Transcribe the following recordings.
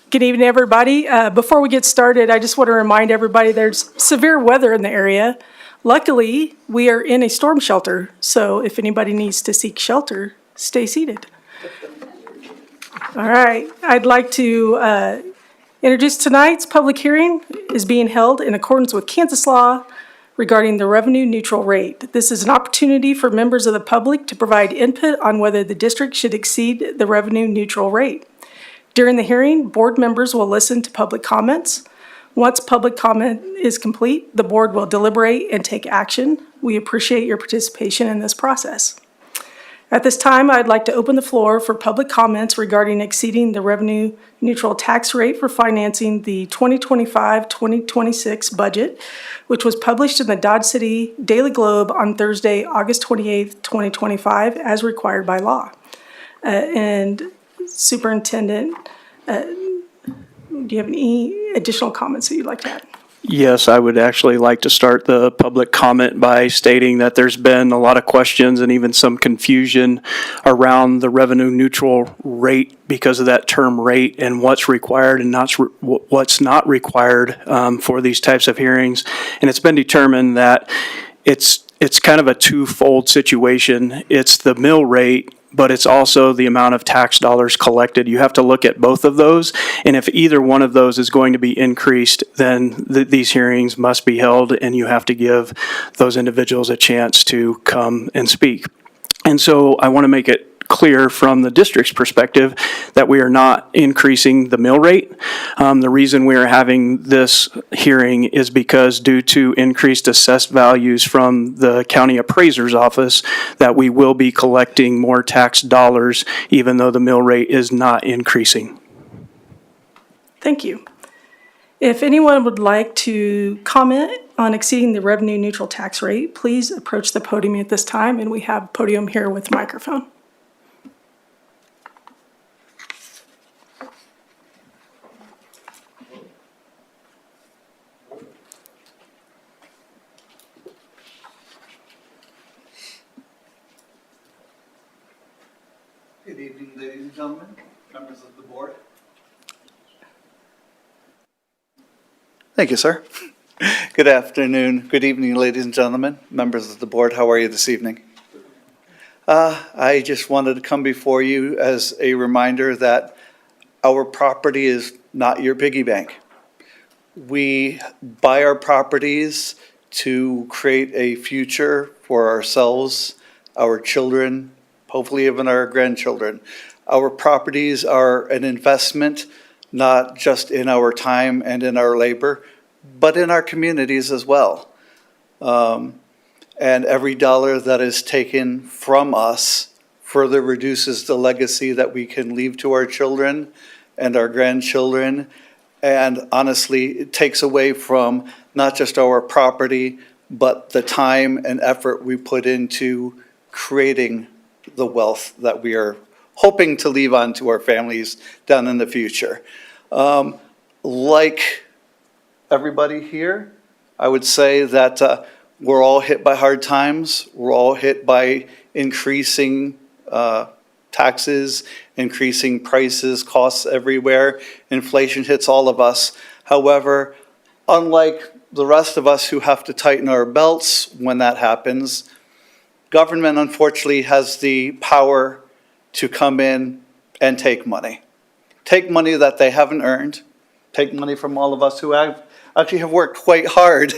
Good evening, everybody. Before we get started, I just want to remind everybody there's severe weather in the area. Luckily, we are in a storm shelter, so if anybody needs to seek shelter, stay seated. All right, I'd like to introduce tonight's public hearing is being held in accordance with Kansas law regarding the revenue neutral rate. This is an opportunity for members of the public to provide input on whether the district should exceed the revenue neutral rate. During the hearing, board members will listen to public comments. Once public comment is complete, the board will deliberate and take action. We appreciate your participation in this process. At this time, I'd like to open the floor for public comments regarding exceeding the revenue neutral tax rate for financing the 2025-2026 budget, which was published in the Dodge City Daily Globe on Thursday, August 28th, 2025, as required by law. And Superintendent, do you have any additional comments that you'd like to add? Yes, I would actually like to start the public comment by stating that there's been a lot of questions and even some confusion around the revenue neutral rate because of that term rate and what's required and what's not required for these types of hearings. And it's been determined that it's kind of a twofold situation. It's the mill rate, but it's also the amount of tax dollars collected. You have to look at both of those, and if either one of those is going to be increased, then these hearings must be held, and you have to give those individuals a chance to come and speak. And so I want to make it clear from the district's perspective that we are not increasing the mill rate. The reason we are having this hearing is because due to increased assessed values from the county appraiser's office, that we will be collecting more tax dollars even though the mill rate is not increasing. Thank you. If anyone would like to comment on exceeding the revenue neutral tax rate, please approach the podium at this time, and we have a podium here with a microphone. Good evening, ladies and gentlemen, members of the board. Thank you, sir. Good afternoon, good evening, ladies and gentlemen, members of the board. How are you this evening? I just wanted to come before you as a reminder that our property is not your piggy bank. We buy our properties to create a future for ourselves, our children, hopefully even our grandchildren. Our properties are an investment, not just in our time and in our labor, but in our communities as well. And every dollar that is taken from us further reduces the legacy that we can leave to our children and our grandchildren. And honestly, it takes away from not just our property, but the time and effort we put into creating the wealth that we are hoping to leave on to our families down in the future. Like everybody here, I would say that we're all hit by hard times. We're all hit by increasing taxes, increasing prices, costs everywhere. Inflation hits all of us. However, unlike the rest of us who have to tighten our belts when that happens, government, unfortunately, has the power to come in and take money. Take money that they haven't earned. Take money from all of us who actually have worked quite hard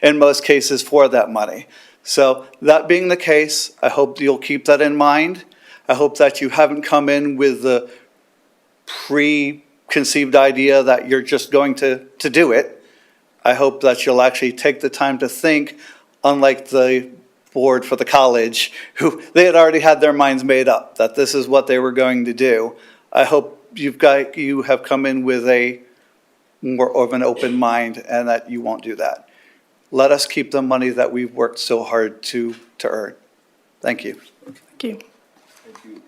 in most cases for that money. So that being the case, I hope you'll keep that in mind. I hope that you haven't come in with the preconceived idea that you're just going to do it. I hope that you'll actually take the time to think, unlike the board for the college, who they had already had their minds made up that this is what they were going to do. I hope you have come in with a more of an open mind and that you won't do that. Let us keep the money that we've worked so hard to earn. Thank you. Thank you. Thank you.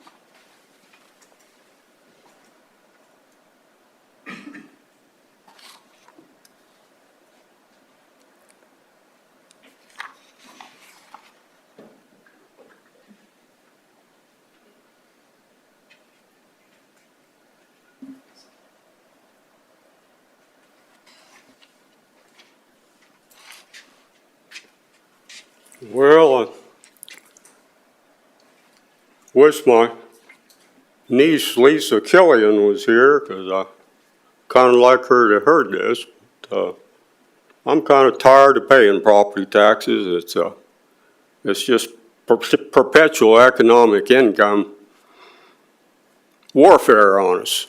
Well, I wish my niece Lisa Killian was here because I kind of like her to heard this. But, I'm kind of tired of paying property taxes. It's just perpetual economic income warfare on us.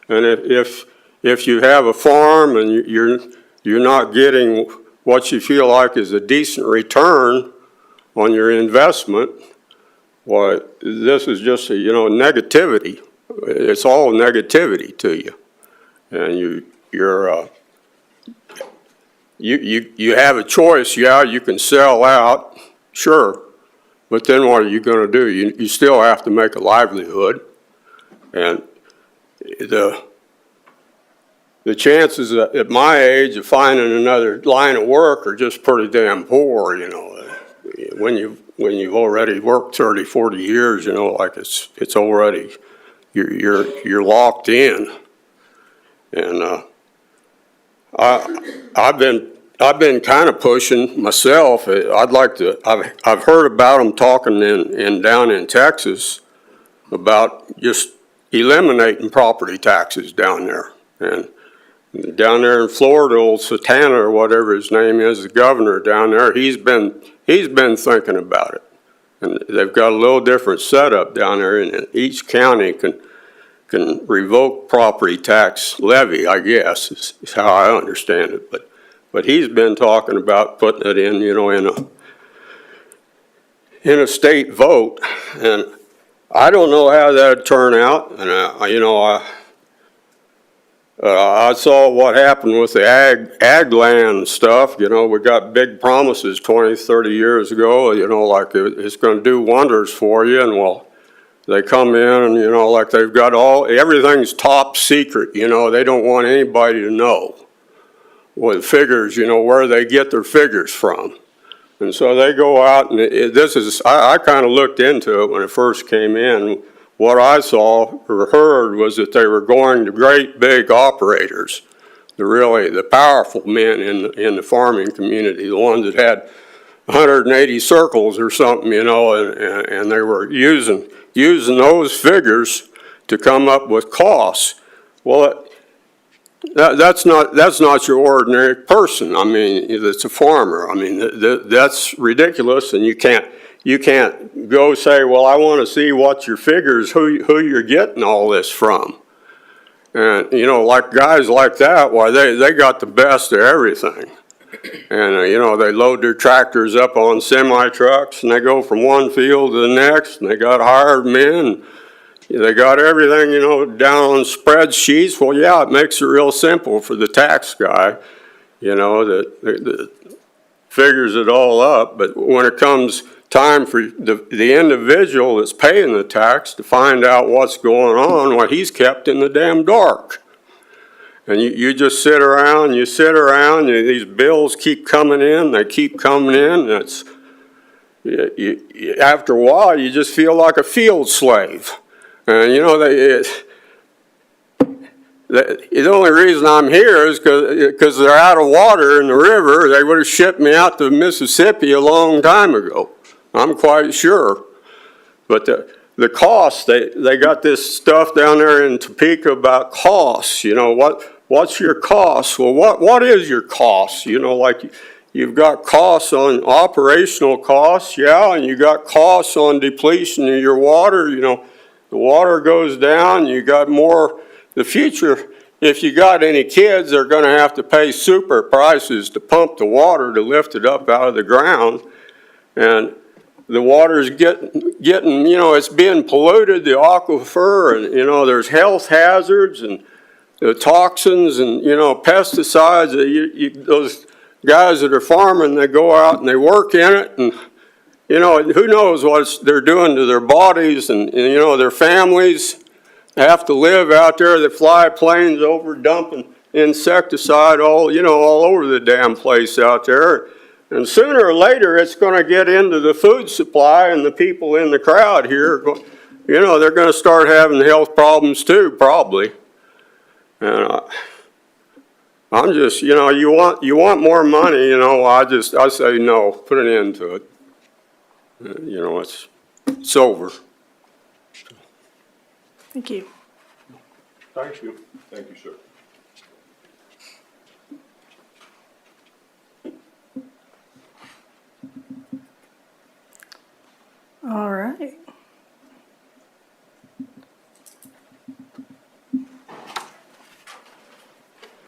And if you have a farm and you're not getting what you feel like is a decent return on your investment, well, this is just negativity. It's all negativity to you, and you have a choice. Yeah, you can sell out, sure, but then what are you going to do? You still have to make a livelihood, and the chances at my age of finding another line of work are just pretty damn poor, when you've already worked 30, 40 years, like it's already, you're locked in. And I've been kind of pushing myself. I've heard about them talking down in Texas about just eliminating property taxes down there. And down there in Florida, old Satana or whatever his name is, the governor down there, he's been thinking about it. And they've got a little different setup down there, and each county can revoke property tax levy, I guess, is how I understand it. But he's been talking about putting it in, in a state vote, and I don't know how that'd turn out. And I saw what happened with the ag land stuff. We got big promises 20, 30 years ago, like it's going to do wonders for you. And well, they come in and, like they've got everything's top secret. They don't want anybody to know what figures, where they get their figures from. And so they go out and I kind of looked into it when it first came in. What I saw or heard was that they were going to great big operators, the powerful men in the farming community, the ones that had 180 circles or something, and they were using those figures to come up with costs. Well, that's not your ordinary person. I mean, it's a farmer. I mean, that's ridiculous, and you can't go say, well, I want to see what your figures, who you're getting all this from. And, like guys like that, why they got the best of everything. And, they load their tractors up on semi-trucks and they go from one field to the next, and they got hired men. They got everything, down on spreadsheets. Well, yeah, it makes it real simple for the tax guy, that figures it all up. But when it comes time for the individual that's paying the tax to find out what's going on, well, he's kept in the damn dark. And you just sit around, these bills keep coming in, they keep coming in, and after a while, you just feel like a field slave. And the only reason I'm here is because they're out of water in the river. They would have shipped me out to Mississippi a long time ago. I'm quite sure. But the cost, they got this stuff down there in Topeka about costs. What's your cost? Well, what is your cost? Like you've got costs on operational costs, yeah, and you got costs on depletion of your water. The water goes down, you got more. The future, if you got any kids, they're going to have to pay super prices to pump the water to lift it up out of the ground. And the water's getting, it's being polluted, the aquifer, and, there's health hazards and the toxins and, pesticides. Those guys that are farming, they go out and they work in it, and, who knows what they're doing to their bodies and their families. They have to live out there. They fly planes over dumping insecticide all over the damn place out there. And sooner or later, it's going to get into the food supply, and the people in the crowd here, they're going to start having health problems too, probably. And I'm just, you want more money, I say no, put an end to it. It's over. Thank you. Thank you. Thank you, sir. All right.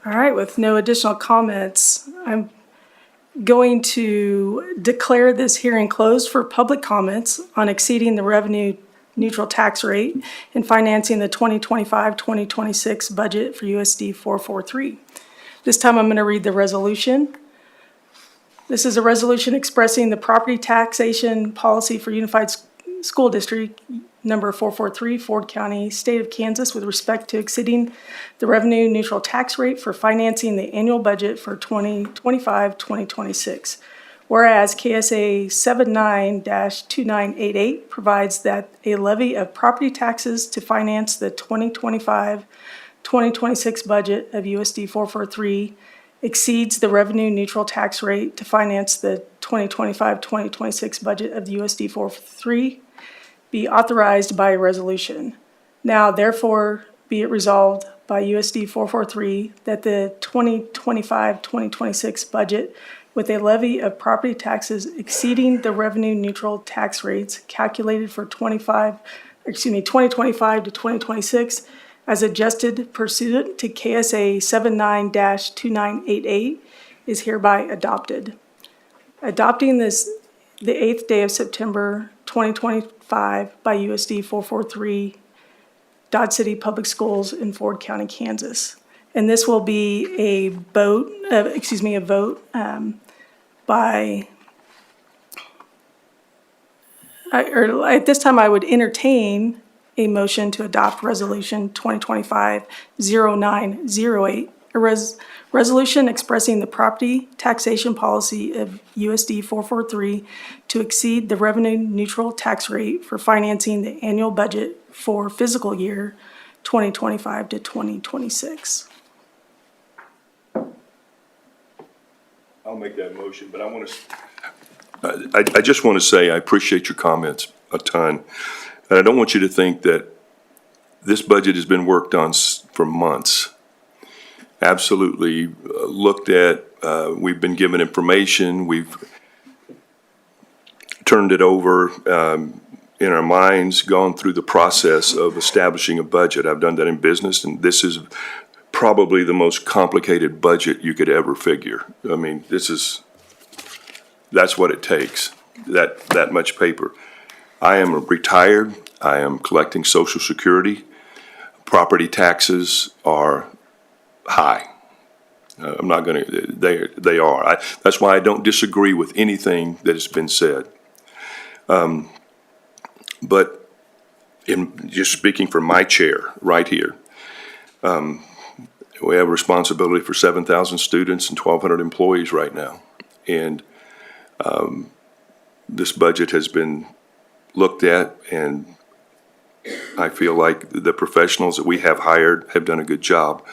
All right, with no additional comments, I'm going to declare this hearing closed for public comments on exceeding the revenue neutral tax rate and financing the 2025-2026 budget for USD 443. This time I'm going to read the resolution. This is a resolution expressing the property taxation policy for Unified School District number 443, Ford County, State of Kansas, with respect to exceeding the revenue neutral tax rate for financing the annual budget for 2025-2026. Whereas KSA 79-2988 provides that a levy of property taxes to finance the 2025-2026 budget of USD 443 exceeds the revenue neutral tax rate to finance the 2025-2026 budget of the USD 443 be authorized by resolution. Now therefore be it resolved by USD 443 that the 2025-2026 budget with a levy of property taxes exceeding the revenue neutral tax rates calculated for 2025 to 2026 as adjusted pursuant to KSA 79-2988 is hereby adopted. Adopting this the 8th day of September 2025 by USD 443 Dodge City Public Schools in Ford County, Kansas. And this will be a vote by, at this time I would entertain a motion to adopt Resolution 2025-0908, a resolution expressing the property taxation policy of USD 443 to exceed the revenue neutral tax rate for financing the annual budget for fiscal year 2025 to 2026. I'll make that motion, but I just want to say I appreciate your comments a ton. And I don't want you to think that this budget has been worked on for months. Absolutely looked at, we've been given information, we've turned it over in our minds, gone through the process of establishing a budget. I've done that in business, and this is probably the most complicated budget you could ever figure. I mean, that's what it takes, that much paper. I am retired, I am collecting Social Security. Property taxes are high. I'm not gonna, they are. That's why I don't disagree with anything that has been said. But in just speaking from my chair right here, we have a responsibility for 7,000 students and 1,200 employees right now. And this budget has been looked at, and I feel like the professionals that we have hired have done a good job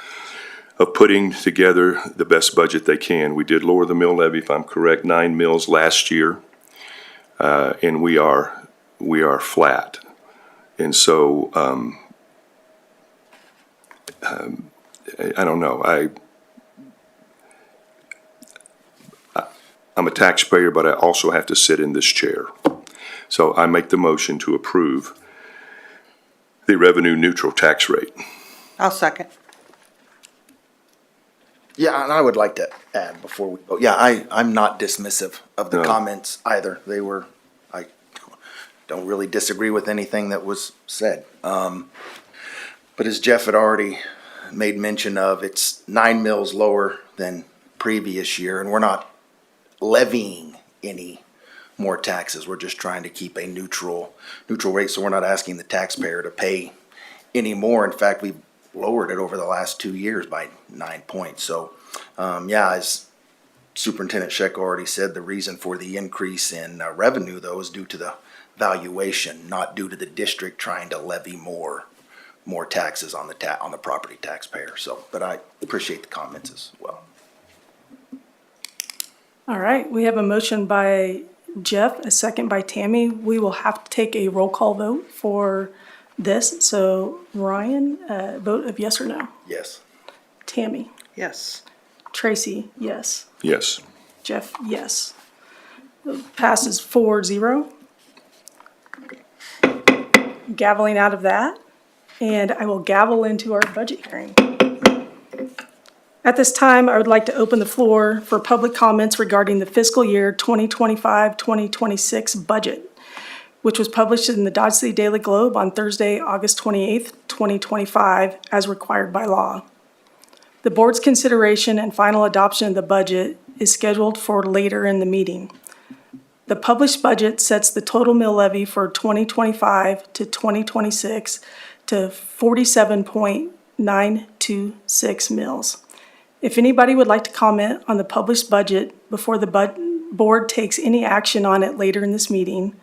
of putting together the best budget they can. We did lower the mill levy, if I'm correct, 9 mills last year, and we are flat. And so I don't know. I'm a taxpayer, but I also have to sit in this chair. So I make the motion to approve the revenue neutral tax rate. I'll second. Yeah, and I would like to add before we vote, yeah, I'm not dismissive of the No. comments either. I don't really disagree with anything that was said. But as Jeff had already made mention of, it's 9 mills lower than previous year, and we're not levying any more taxes. We're just trying to keep a neutral rate, so we're not asking the taxpayer to pay any more. In fact, we've lowered it over the last 2 years by 9 points. So, yeah, as Superintendent Scheck already said, the reason for the increase in revenue, though, is due to the valuation, not due to the district trying to levy more more taxes on the property taxpayer. So, but I appreciate the comments as well. All right, we have a motion by Jeff, a second by Tammy. We will have to take a roll call vote for this. So Ryan, vote of yes or no? Yes. Tammy? Yes. Tracy, yes. Yes. Jeff, yes. Passes 4-0. Gaveling out of that, and I will gavel into our budget hearing. At this time, I would like to open the floor for public comments regarding the fiscal year 2025-2026 budget, which was published in the Dodge City Daily Globe on Thursday, August 28th, 2025, as required by law. The board's consideration and final adoption of the budget is scheduled for later in the meeting. The published budget sets the total mill levy for 2025 to 2026 to 47.926 mills. If anybody would like to comment on the published budget before the board takes any action on it later in this meeting,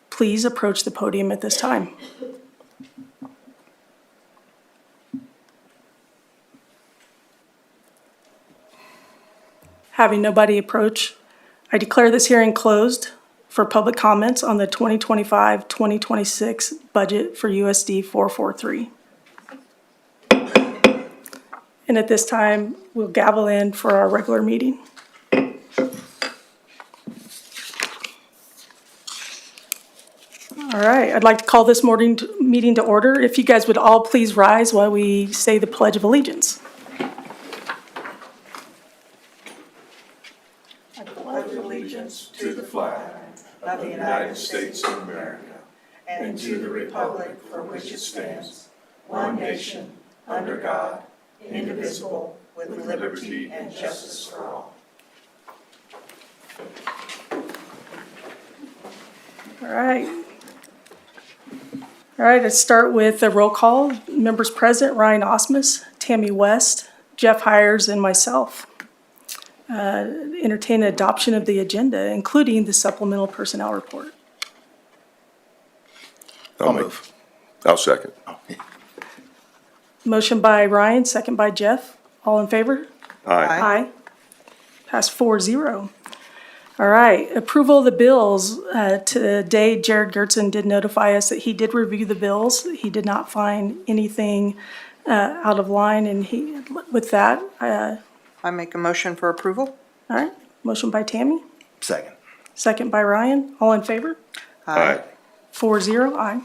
please approach the podium at this time. Having nobody approach, I declare this hearing closed for public comments on the 2025-2026 budget for USD 443. And at this time, we'll gavel in for our regular meeting. All right, I'd like to call this meeting to order. If you guys would all please rise while we say the Pledge of Allegiance. To the flag of the United States of America and to the republic for which it stands, one nation, under God, indivisible, with liberty and justice for all. All right. All right, let's start with the roll call. Members present, Ryan Osmus, Tammy West, Jeff Hires, and myself. Entertain adoption of the agenda, including the supplemental personnel report. I'll move. I'll second. Motion by Ryan, second by Jeff. All in favor? Aye. Aye. Passed 4-0. All right, approval of the bills. Today, Jared Gertzen did notify us that he did review the bills. He did not find anything out of line, and with that, I make a motion for approval. all right, motion by Tammy, Second. second by Ryan. All in favor? Aye. 4-0, aye.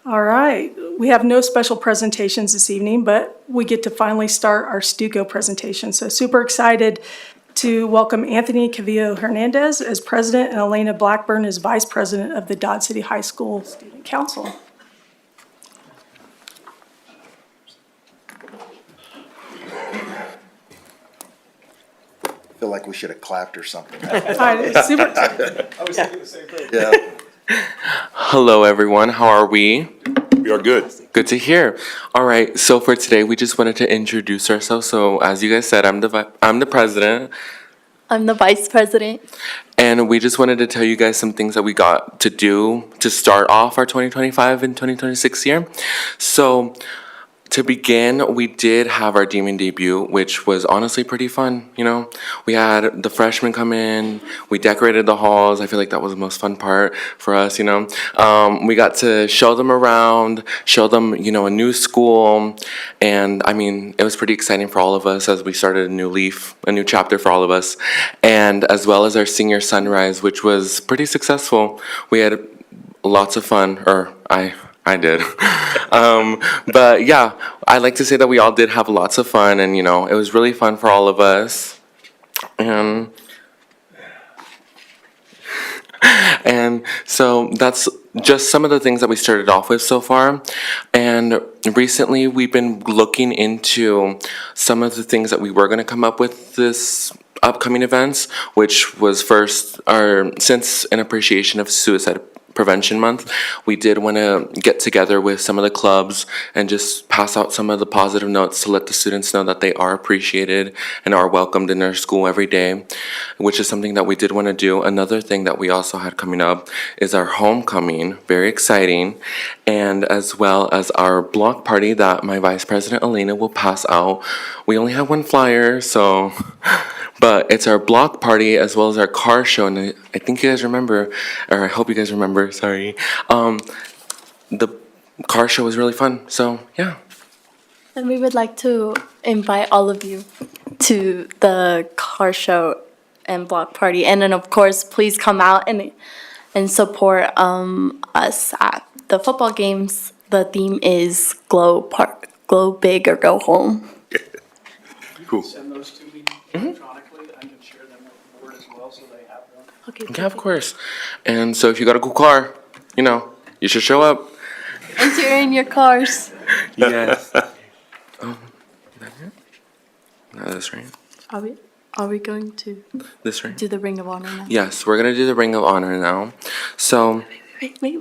All right, we have no special presentations this evening, but we get to finally start our Stuco presentation. So super excited to welcome Anthony Cavillo Hernandez as president and Elena Blackburn as vice president of the Dodge City High School Student Council. Feel like we should have clapped or something. All right, super, Yeah. Hello, everyone. How are we? We are good. Good to hear. All right. So for today, we just wanted to introduce ourselves. So as you guys said, I'm the president, I'm the vice president. and we just wanted to tell you guys some things that we got to do to start off our 2025 and 2026 year. So to begin, we did have our Demon debut, which was honestly pretty fun. You know, we had the freshmen come in, we decorated the halls. I feel like that was the most fun part for us, you know. We got to show them around, show them, you know, a new school. And I mean, it was pretty exciting for all of us as we started a new leaf, a new chapter for all of us. And as well as our senior sunrise, which was pretty successful. We had lots of fun, or I did. But yeah, I like to say that we all did have lots of fun, and you know, it was really fun for all of us. And so that's just some of the things that we started off with so far. And recently we've been looking into some of the things that we were going to come up with this upcoming events, which was first our Sense and Appreciation of Suicide Prevention Month, we did want to get together with some of the clubs and just pass out some of the positive notes to let the students know that they are appreciated and are welcomed in their school every day, which is something that we did want to do. Another thing that we also had coming up is our homecoming, very exciting, and as well as our block party that my Vice President Elena will pass out. We only have one flyer, so, but it's our block party as well as our car show, and I think you guys remember, or I hope you guys remember, sorry. The car show was really fun, so yeah. And we would like to invite all of you to the car show and block party. And then, of course, please come out and support us at the football games. The theme is glow big or go home. Cool. Send those to me electronically. I can share them with the board as well, so they have them. Okay. Yeah, of course. And so if you got a cool car, you should show up. Enter in your cars. Yes. That's right. Are we going to This right. do the Ring of Honor now? Yes, we're gonna do the Ring of Honor now. So Wait.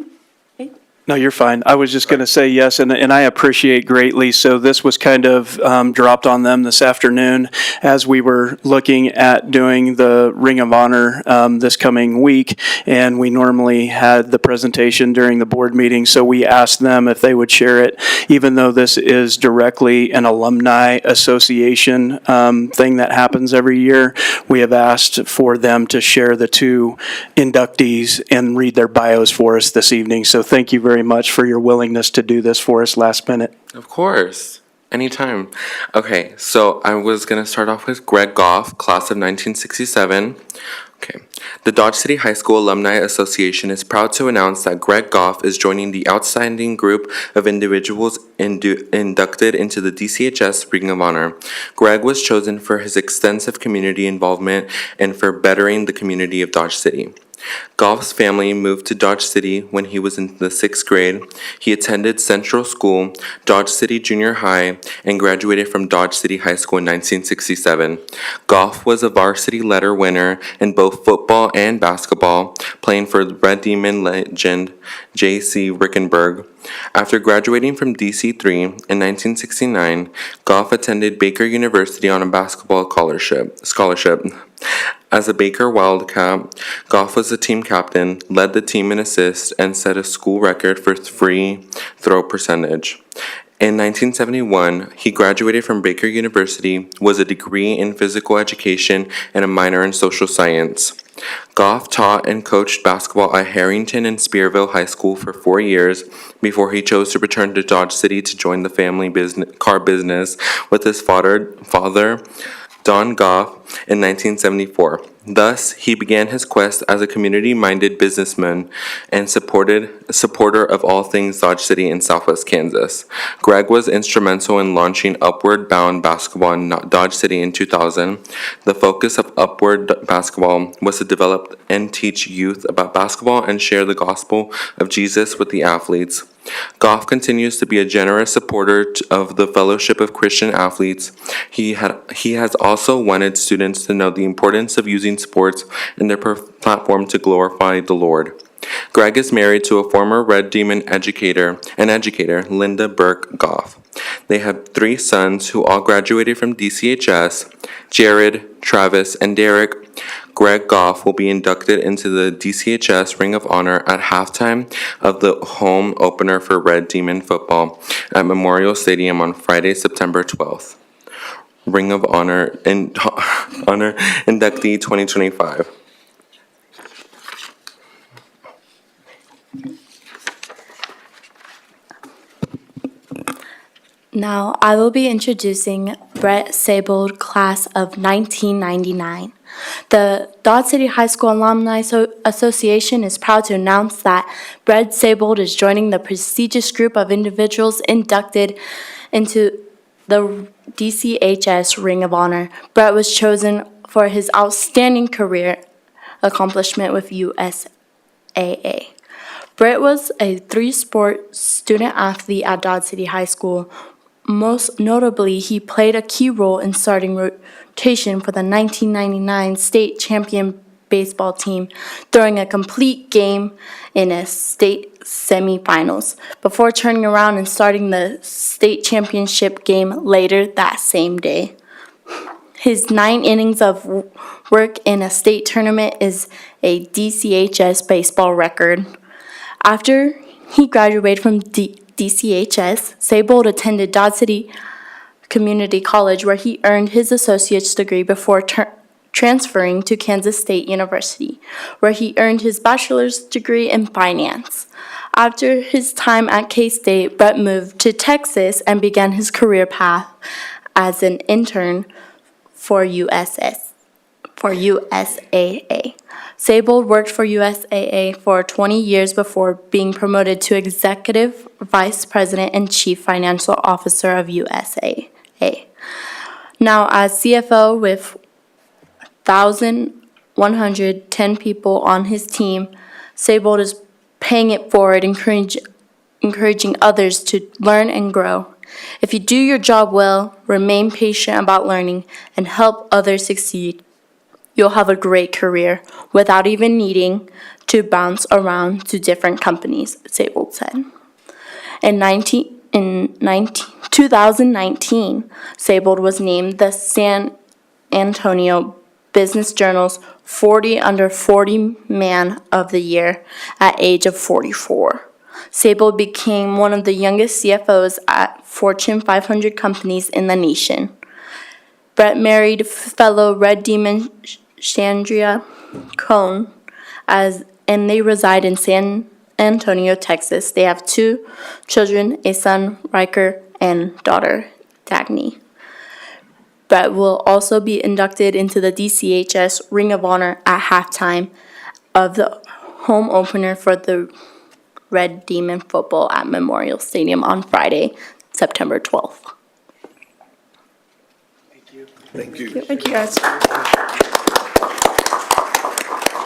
No, you're fine. I was just going to say yes, and I appreciate greatly. So this was kind of dropped on them this afternoon as we were looking at doing the Ring of Honor this coming week, and we normally had the presentation during the board meeting, so we asked them if they would share it, even though this is directly an alumni association thing that happens every year. We have asked for them to share the two inductees and read their bios for us this evening. So thank you very much for your willingness to do this for us last minute. of course, anytime. Okay, so I was gonna start off with Greg Goff, class of 1967. Okay. The Dodge City High School Alumni Association is proud to announce that Greg Goff is joining the outstanding group of individuals inducted into the DCHS Ring of Honor. Greg was chosen for his extensive community involvement and for bettering the community of Dodge City. Goff's family moved to Dodge City when he was in the 6th grade. He attended Central School, Dodge City Junior High, and graduated from Dodge City High School in 1967. Goff was a varsity letter winner in both football and basketball, playing for Red Demon legend J.C. Rickenberg. After graduating from DC3 in 1969, Goff attended Baker University on a basketball scholarship. As a Baker Wildcat, Goff was the team captain, led the team in assists, and set a school record for free throw percentage. In 1971, he graduated from Baker University, was a degree in physical education, and a minor in social science. Goff taught and coached basketball at Harrington and Spearville High School for 4 years before he chose to return to Dodge City to join the family car business with his father, Don Goff, in 1974. Thus, he began his quest as a community-minded businessman and supporter of all things Dodge City in Southwest Kansas. Greg was instrumental in launching Upward Bound Basketball in Dodge City in 2000. The focus of Upward Basketball was to develop and teach youth about basketball and share the gospel of Jesus with the athletes. Goff continues to be a generous supporter of the Fellowship of Christian Athletes. He has also wanted students to know the importance of using sports in their platform to glorify the Lord. Greg is married to a former Red Demon educator, Linda Burke Goff. They have 3 sons who all graduated from DCHS, Jared, Travis, and Derek. Greg Goff will be inducted into the DCHS Ring of Honor at halftime of the home opener for Red Demon football at Memorial Stadium on Friday, September 12th. Ring of Honor inductee 2025. Now, I will be introducing Brett Sable, class of 1999. The Dodge City High School Alumni Association is proud to announce that Brett Sable is joining the prestigious group of individuals inducted into the DCHS Ring of Honor. Brett was chosen for his outstanding career accomplishment with USAA. Brett was a 3-sport student athlete at Dodge City High School. Most notably, he played a key role in starting rotation for the 1999 state champion baseball team, throwing a complete game in a state semifinals before turning around and starting the state championship game later that same day. His 9 innings of work in a state tournament is a DCHS baseball record. After he graduated from DCHS, Saybold attended Dodge City Community College, where he earned his associate's degree before transferring to Kansas State University, where he earned his bachelor's degree in finance. After his time at K-State, Brett moved to Texas and began his career path as an intern for USAA. Saybold worked for USAA for 20 years before being promoted to Executive Vice President and Chief Financial Officer of USAA. Now, as CFO with 1,110 people on his team, Saybold is paying it forward, encouraging others to learn and grow. If you do your job well, remain patient about learning, and help others succeed, you'll have a great career without even needing to bounce around to different companies, Saybold said. In 2019, Saybold was named the San Antonio Business Journal's 40 Under 40 Man of the Year at age of 44. Saybold became one of the youngest CFOs at Fortune 500 companies in the nation. Brett married fellow Red Demon Chandria Cohn, and they reside in San Antonio, Texas. They have 2 children, a son, Riker, and daughter, Dagny. Brett will also be inducted into the DCHS Ring of Honor at halftime of the home opener for the Red Demon football at Memorial Stadium on Friday, September 12th. Thank you. Thank you, guys.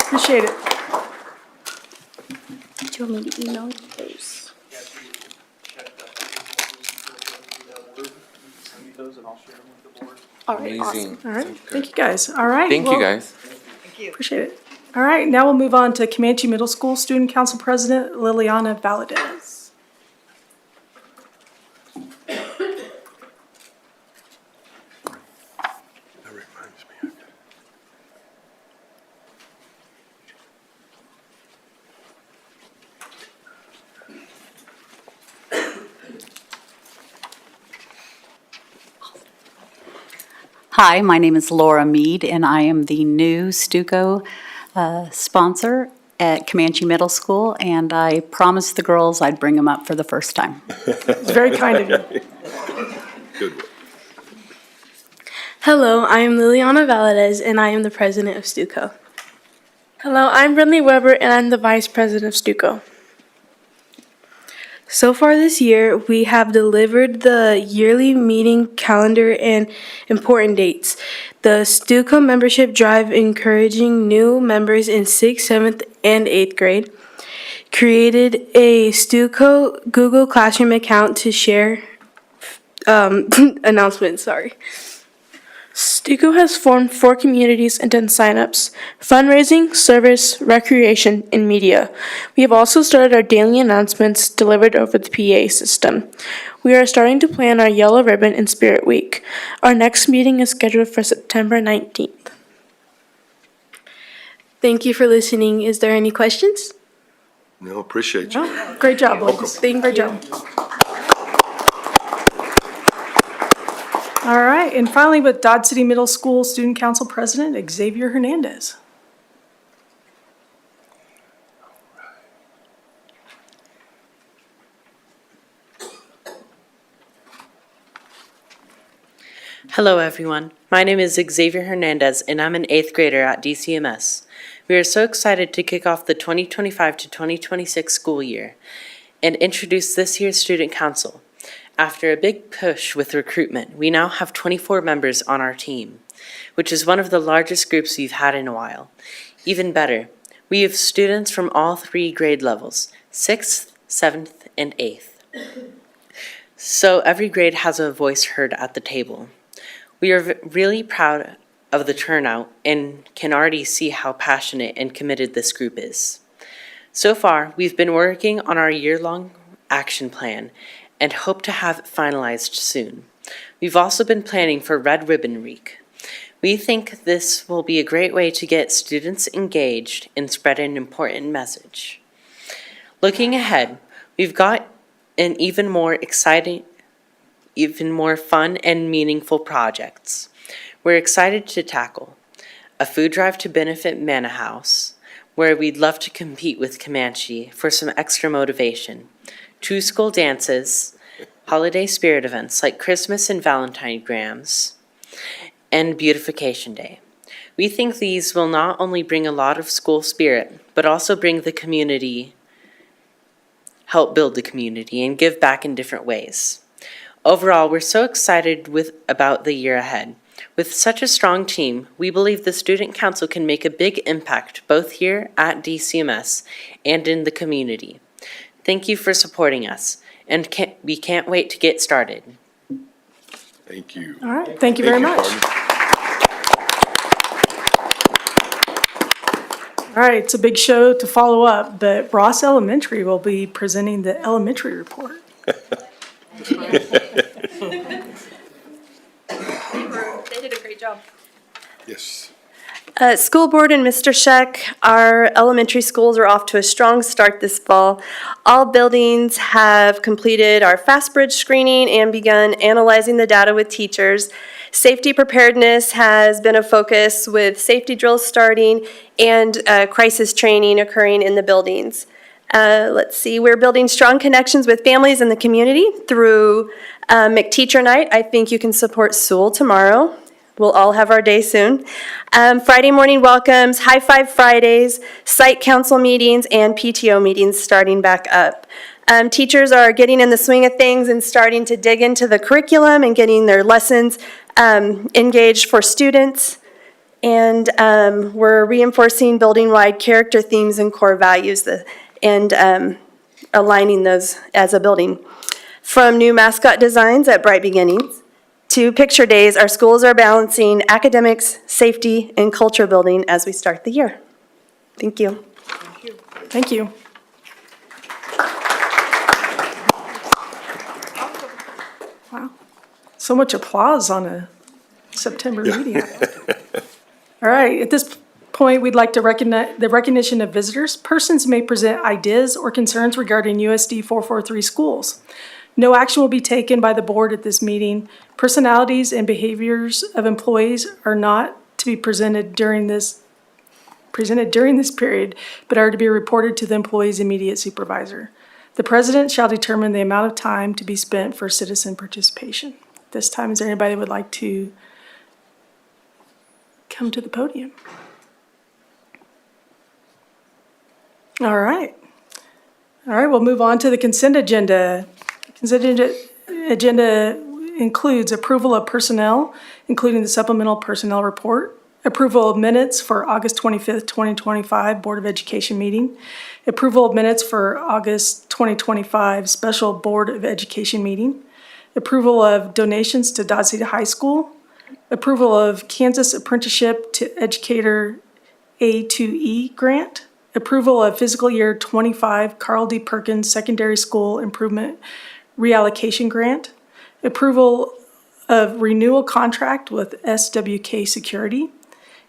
Appreciate it. Do you want me to email you those? All right, Amazing. awesome. All right, thank you, guys. All right. Thank you, well, guys. Appreciate it. All right, now we'll move on to Comanche Middle School Student Council President Liliana Valadez. Hi, my name is Laura Mead, and I am the new Stuco sponsor at Comanche Middle School, and I promised the girls I'd bring them up for the first time. It's very kind of you. Good. Hello, I am Liliana Valadez, and I am the president of Stuco. Hello, I'm Brinley Weber, and I'm the vice president of Stuco. So far this year, we have delivered the yearly meeting calendar and important dates. The Stuco membership drive encouraging new members in 6th, 7th, and 8th grade. Created a Stuco Google Classroom account to share announcements, Stuco has formed 4 communities and done signups: fundraising, service, recreation, and media. We have also started our daily announcements delivered over the PA system. We are starting to plan our Yellow Ribbon and Spirit Week. Our next meeting is scheduled for September 19th. Thank you for listening. Is there any questions? No, appreciate you. Oh, great job, ladies. Great job. All right, and finally with Dodge City Middle School Student Council President Xavier Hernandez. Hello, everyone. My name is Xavier Hernandez, and I'm an 8th grader at DCMS. We are so excited to kick off the 2025 to 2026 school year and introduce this year's Student Council. After a big push with recruitment, we now have 24 members on our team, which is one of the largest groups we've had in a while. Even better, we have students from all 3 grade levels, 6th, 7th, and 8th. So every grade has a voice heard at the table. We are really proud of the turnout and can already see how passionate and committed this group is. So far, we've been working on our year-long action plan and hope to have it finalized soon. We've also been planning for Red Ribbon Week. We think this will be a great way to get students engaged and spread an important message. Looking ahead, we've got an even more exciting, even more fun and meaningful projects we're excited to tackle. A food drive to benefit Manna House, where we'd love to compete with Comanche for some extra motivation. 2 school dances, holiday spirit events like Christmas and Valentine Grams, and Beautification Day. We think these will not only bring a lot of school spirit, but also bring the community, help build the community, and give back in different ways. Overall, we're so excited about the year ahead. With such a strong team, we believe the Student Council can make a big impact both here at DCMS and in the community. Thank you for supporting us, and we can't wait to get started. Thank you. All right, thank you very much. Carmen. All right, it's a big show to follow up, but Ross Elementary will be presenting the elementary report. They did a great job. Yes. School board and Mr. Scheck, our elementary schools are off to a strong start this fall. All buildings have completed our Fast Bridge screening and begun analyzing the data with teachers. Safety preparedness has been a focus with safety drills starting and crisis training occurring in the buildings. Let's see, we're building strong connections with families in the community through McTeacher Night. I think you can support Sewell tomorrow. We'll all have our day soon. Friday morning welcomes, High Five Fridays, site council meetings, and PTO meetings starting back up. Teachers are getting in the swing of things and starting to dig into the curriculum and getting their lessons engaged for students. And we're reinforcing building-wide character themes and core values and aligning those as a building. From new mascot designs at Bright Beginnings to picture days, our schools are balancing academics, safety, and culture building as we start the year. Thank you. Thank you. Wow, so much applause on a September meeting. All right, at this point, we'd like to recognize the recognition of visitors. Persons may present ideas or concerns regarding USD 443 schools. No action will be taken by the board at this meeting. Personalities and behaviors of employees are not to be presented during this period, but are to be reported to the employee's immediate supervisor. The president shall determine the amount of time to be spent for citizen participation. This time, is there anybody who would like to come to the podium? All right. All right, we'll move on to the consent agenda. Consent agenda includes approval of personnel, including the supplemental personnel report, approval of minutes for August 25th, 2025 Board of Education meeting, approval of minutes for August 2025 Special Board of Education meeting, approval of donations to Dodge City High School, approval of Kansas Apprenticeship to Educator A2E grant, approval of fiscal year 25 Carl D. Perkins Secondary School Improvement Reallocation Grant, approval of renewal contract with SWK Security,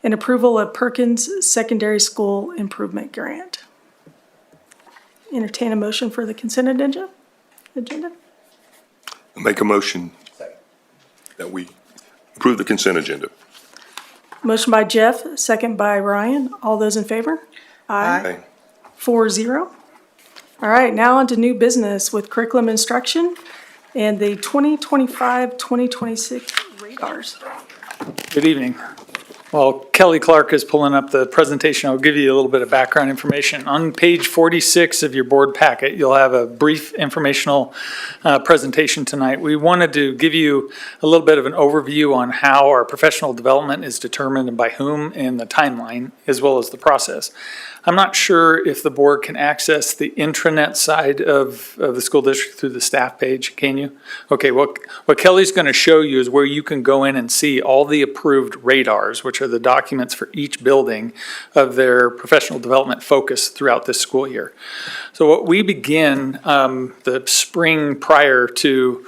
and approval of Perkins Secondary School Improvement Grant. Entertain a motion for the consent agenda? Make a motion that we approve the consent agenda. Motion by Jeff, second by Ryan. All those in favor? Aye. 4-0. All right, now on to new business with curriculum instruction and the 2025-2026 radars. Good evening. While Kelly Clark is pulling up the presentation, I'll give you a little bit of background information. On page 46 of your board packet, you'll have a brief informational presentation tonight. We wanted to give you a little bit of an overview on how our professional development is determined and by whom and the timeline, as well as the process. I'm not sure if the board can access the intranet side of the school district through the staff page. Can you? Okay, what Kelly's going to show you is where you can go in and see all the approved radars, which are the documents for each building of their professional development focus throughout this school year. So what we begin the spring prior to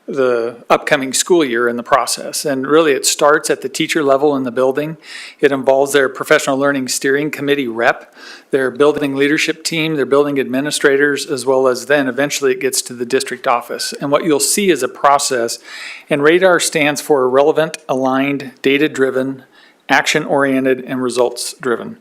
the upcoming school year in the process. And really it starts at the teacher level in the building. It involves their professional learning steering committee rep, their building leadership team, their building administrators, as well as then eventually it gets to the district office. And what you'll see is a process, and RADAR stands for relevant, aligned, data-driven, action-oriented, and results-driven.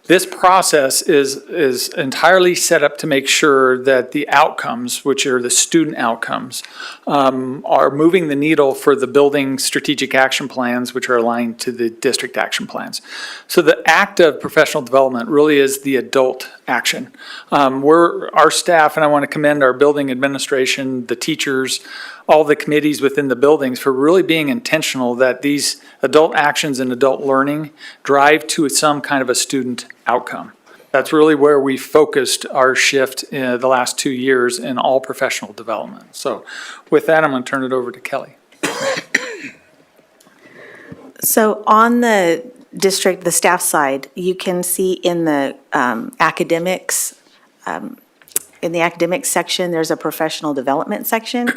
This process is entirely set up to make sure that the outcomes, which are the student outcomes, are moving the needle for the building strategic action plans, which are aligned to the district action plans. So the act of professional development really is the adult action. Our staff, and I want to commend our building administration, the teachers, all the committees within the buildings for really being intentional that these adult actions and adult learning drive to some kind of a student outcome. That's really where we focused our shift in the last 2 years in all professional development. So with that, I'm going to turn it over to Kelly. So on the district, the staff side, you can see in the academics, in the academics section, there's a professional development section,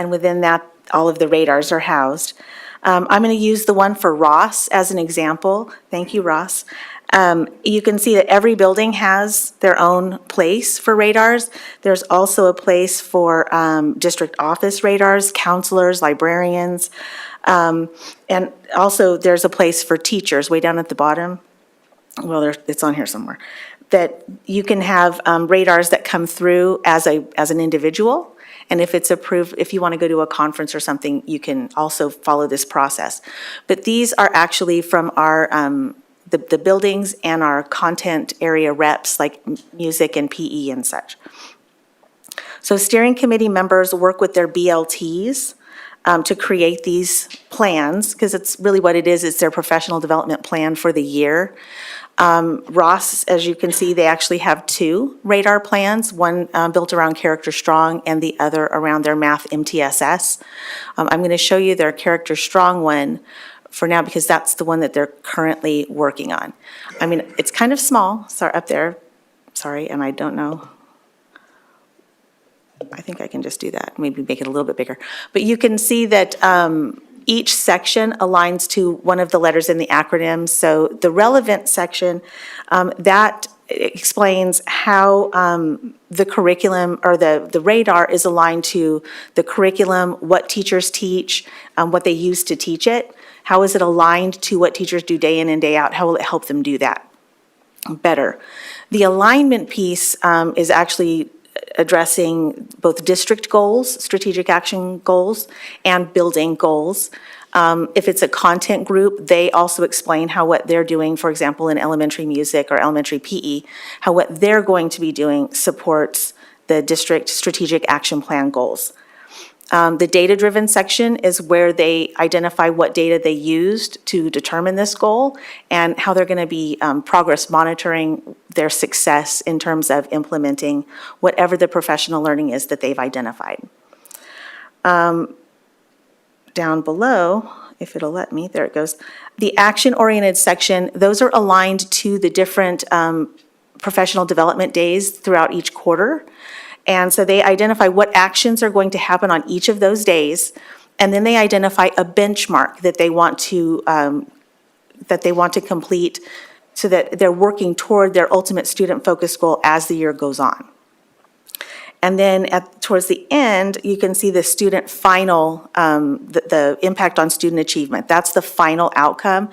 and within that, all of the radars are housed. I'm going to use the one for Ross as an example. Thank you, Ross. You can see that every building has their own place for radars. There's also a place for district office radars, counselors, librarians, and also there's a place for teachers way down at the bottom. Well, it's on here somewhere. That you can have radars that come through as an individual. And if it's approved, if you want to go to a conference or something, you can also follow this process. But these are actually from our the buildings and our content area reps like music and PE and such. So steering committee members work with their BLTs to create these plans, because it's really what it is, it's their professional development plan for the year. Ross, as you can see, they actually have 2 radar plans, one built around Character Strong and the other around their math MTSS. I'm going to show you their Character Strong one for now because that's the one that they're currently working on. I mean, it's kind of small, sorry, up there, sorry, and I don't know. I think I can just do that, maybe make it a little bit bigger. But you can see that each section aligns to one of the letters in the acronym. So the relevant section, that explains how the curriculum or the radar is aligned to the curriculum, what teachers teach, what they use to teach it. How is it aligned to what teachers do day in and day out? How will it help them do that better? The alignment piece is actually addressing both district goals, strategic action goals, and building goals. If it's a content group, they also explain how what they're doing, for example, in elementary music or elementary PE, how what they're going to be doing supports the district strategic action plan goals. The data-driven section is where they identify what data they used to determine this goal and how they're going to be progress monitoring their success in terms of implementing whatever the professional learning is that they've identified. Down below, if it'll let me, there it goes. The action-oriented section, those are aligned to the different professional development days throughout each quarter. And so they identify what actions are going to happen on each of those days, and then they identify a benchmark that they want to complete so that they're working toward their ultimate student-focused goal as the year goes on. And then towards the end, you can see the student final, the impact on student achievement. That's the final outcome.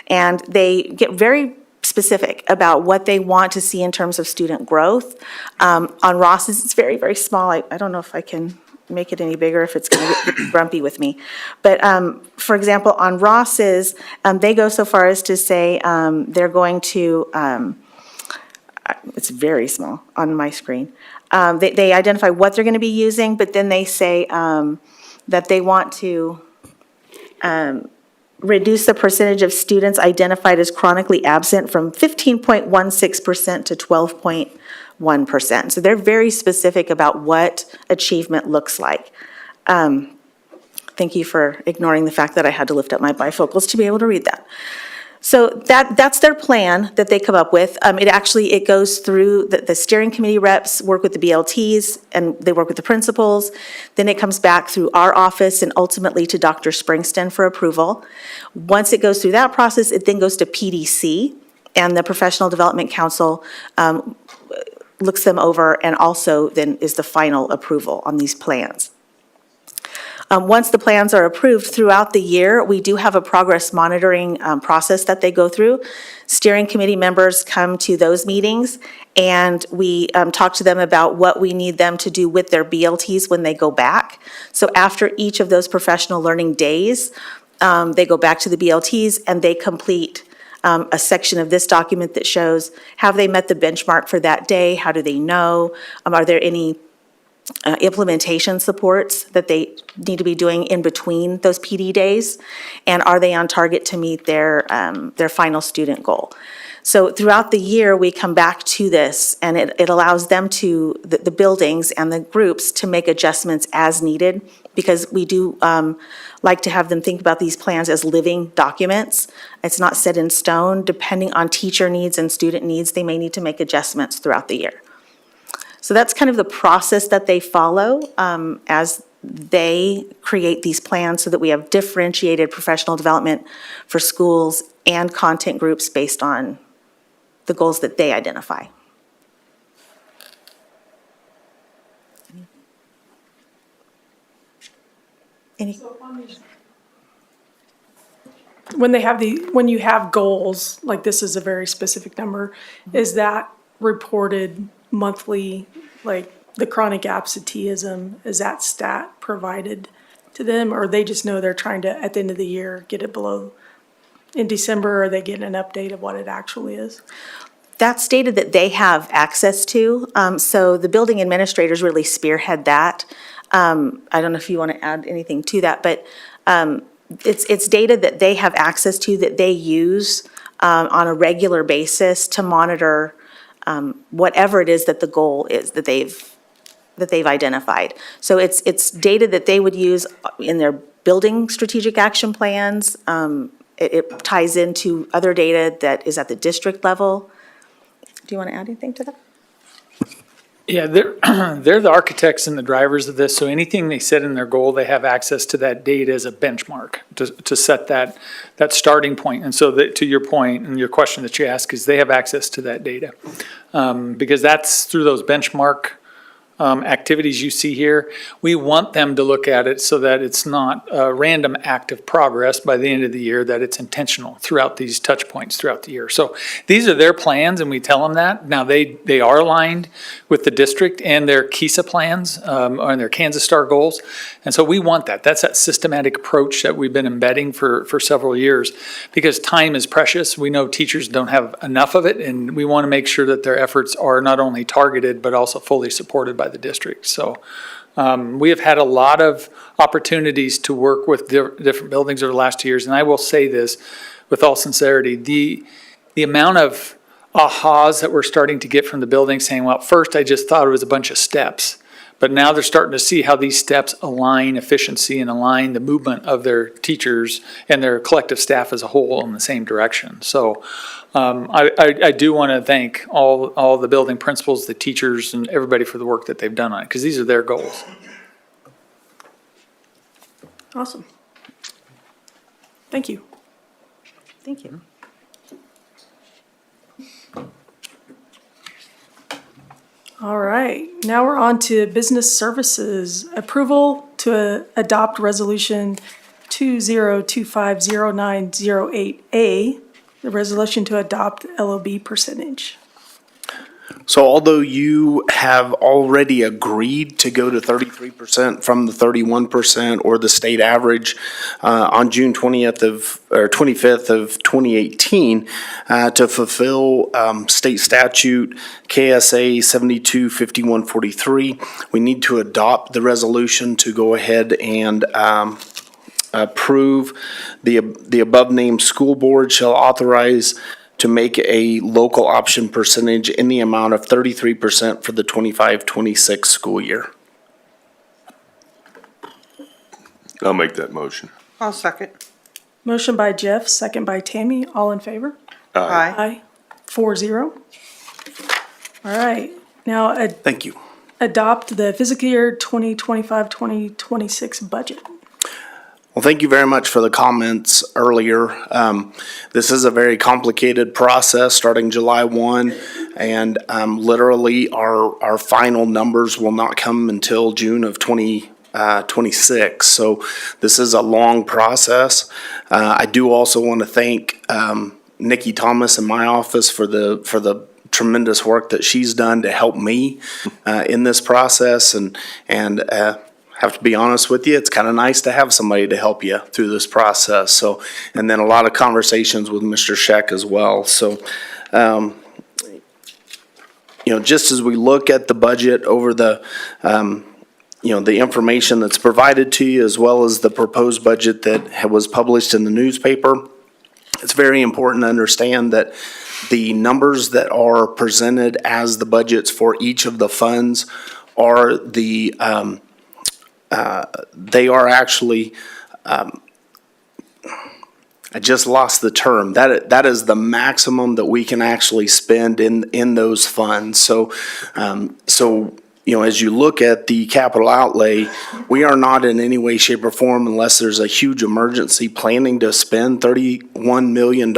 And they get very specific about what they want to see in terms of student growth. On Ross's, it's very, very small. I don't know if I can make it any bigger if it's going to get grumpy with me. But for example, on Ross's, they go so far as to say they're going to, it's very small on my screen. They identify what they're going to be using, but then they say that they want to reduce the percentage of students identified as chronically absent from 15.16% to 12.1%. So they're very specific about what achievement looks like. Thank you for ignoring the fact that I had to lift up my bifocals to be able to read that. So that's their plan that they come up with. It goes through, the steering committee reps work with the BLTs, and they work with the principals. Then it comes back through our office and ultimately to Dr. Springston for approval. Once it goes through that process, it then goes to PDC, and the Professional Development Council looks them over and also then is the final approval on these plans. Once the plans are approved throughout the year, we do have a progress monitoring process that they go through. Steering committee members come to those meetings, and we talk to them about what we need them to do with their BLTs when they go back. So after each of those professional learning days, they go back to the BLTs and they complete a section of this document that shows, have they met the benchmark for that day? How do they know? Are there any implementation supports that they need to be doing in between those PD days? And are they on target to meet their final student goal? So throughout the year, we come back to this, and it allows them to, the buildings and the groups, to make adjustments as needed, because we do like to have them think about these plans as living documents. It's not set in stone. Depending on teacher needs and student needs, they may need to make adjustments throughout the year. So that's kind of the process that they follow as they create these plans, so that we have differentiated professional development for schools and content groups based on the goals that they identify. Any? When you have goals, like this is a very specific number, is that reported monthly, like the chronic absenteeism, is that stat provided to them, or they just know they're trying to, at the end of the year, get it below? In December, are they getting an update of what it actually is? That's data that they have access to. So the building administrators really spearhead that. I don't know if you want to add anything to that, but it's data that they have access to, that they use on a regular basis to monitor whatever it is that the goal is that they've identified. So it's data that they would use in their building strategic action plans. It ties into other data that is at the district level. Do you want to add anything to that? Yeah, they're the architects and the drivers of this, so anything they set in their goal, they have access to that data as a benchmark to set that starting point. And so to your point and your question that you asked, is they have access to that data. Because that's through those benchmark activities you see here. We want them to look at it so that it's not a random act of progress by the end of the year, that it's intentional throughout these touch points throughout the year. So these are their plans, and we tell them that. Now, they are aligned with the district and their KISA plans and their Kansas Star goals. And so we want that. That's that systematic approach that we've been embedding for several years, because time is precious. We know teachers don't have enough of it, and we want to make sure that their efforts are not only targeted, but also fully supported by the district. So we have had a lot of opportunities to work with different buildings over the last 2 years. And I will say this with all sincerity, the amount of ahas that we're starting to get from the building saying, well, at first I just thought it was a bunch of steps. But now they're starting to see how these steps align efficiency and align the movement of their teachers and their collective staff as a whole in the same direction. So I do want to thank all the building principals, the teachers, and everybody for the work that they've done on it, because these are their goals. Awesome. Thank you. Thank you. All right, now we're on to business services. Approval to adopt resolution 20250908A, the resolution to adopt LOB percentage. So although you have already agreed to go to 33% from the 31% or the state average on June 25th of 2018 to fulfill state statute KSA 725143, we need to adopt the resolution to go ahead and approve the above named school board shall authorize to make a local option percentage in the amount of 33% for the 25-26 school year. I'll make that motion. I'll second. Motion by Jeff, second by Tammy. All in favor? Aye. Aye. 4-0. All right. Now, Thank you. adopt the fiscal year 2025-2026 budget. Well, thank you very much for the comments earlier. This is a very complicated process starting July 1, and literally our final numbers will not come until June of 2026. So this is a long process. I do also want to thank Nikki Thomas in my office for the tremendous work that she's done to help me in this process, and have to be honest with you, it's kind of nice to have somebody to help you through this process. So, and then a lot of conversations with Mr. Scheck as well. So, just as we look at the budget over the, the information that's provided to you, as well as the proposed budget that was published in the newspaper, it's very important to understand that the numbers that are presented as the budgets for each of the funds are the, they are actually, I just lost the term. That is the maximum that we can actually spend in those funds. So, as you look at the capital outlay, we are not in any way, shape, or form, unless there's a huge emergency, planning to spend $31 million.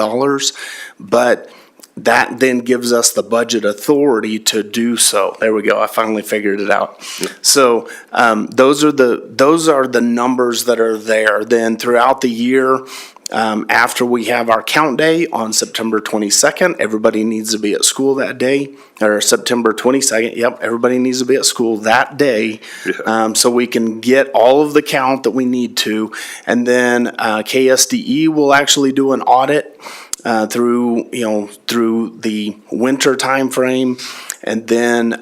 But that then gives us the budget authority to do so. There we go. I finally figured it out. So those are the numbers that are there. Then throughout the year, after we have our count day on September 22nd, everybody needs to be at school that day. Or September 22nd, yep, everybody needs to be at school that day. So we can get all of the count that we need to. And then KSDE will actually do an audit through the winter timeframe, and then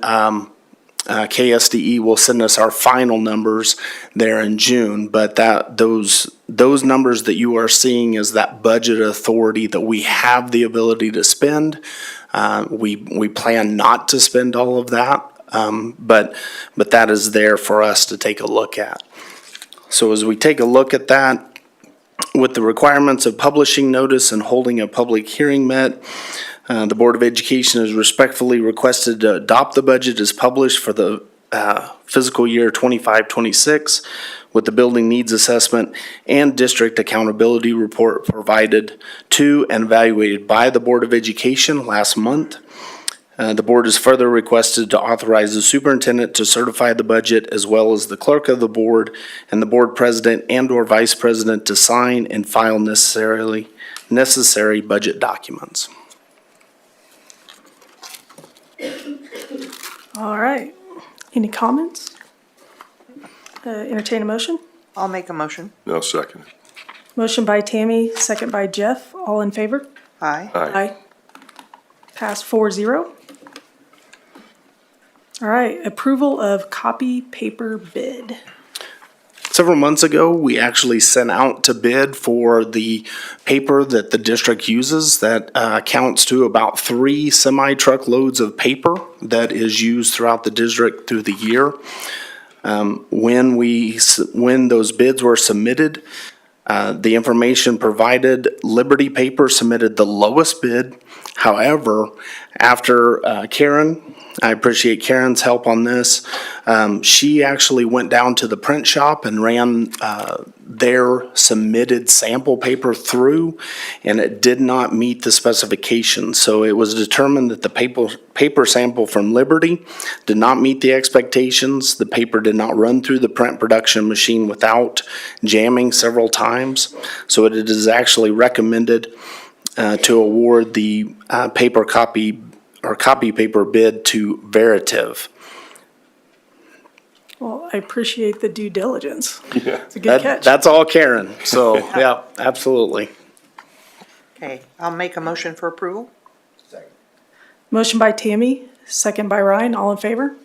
KSDE will send us our final numbers there in June. But those numbers that you are seeing is that budget authority that we have the ability to spend. We plan not to spend all of that, but that is there for us to take a look at. So as we take a look at that, with the requirements of publishing notice and holding a public hearing met, the Board of Education is respectfully requested to adopt the budget as published for the fiscal year 25-26, with the building needs assessment and district accountability report provided to and evaluated by the Board of Education last month. The board is further requested to authorize the superintendent to certify the budget, as well as the clerk of the board and the board president and/or vice president to sign and file necessary budget documents. All right. Any comments? Entertain a motion? I'll make a motion. I'll second it. Motion by Tammy, second by Jeff. All in favor? Aye. Aye. Pass 4-0. All right, approval of copy paper bid. Several months ago, we actually sent out to bid for the paper that the district uses that counts to about 3 semi-truck loads of paper that is used throughout the district through the year. When those bids were submitted, the information provided, Liberty Paper submitted the lowest bid. However, after Karen, I appreciate Karen's help on this, she actually went down to the print shop and ran their submitted sample paper through, and it did not meet the specifications. So it was determined that the paper sample from Liberty did not meet the expectations. The paper did not run through the print production machine without jamming several times. So it is actually recommended to award the paper copy or copy paper bid to Veritiv. Well, I appreciate the due diligence. It's a good catch. That's all Karen, so, yeah, absolutely. Okay, I'll make a motion for approval. Motion by Tammy, second by Ryan, all in favor?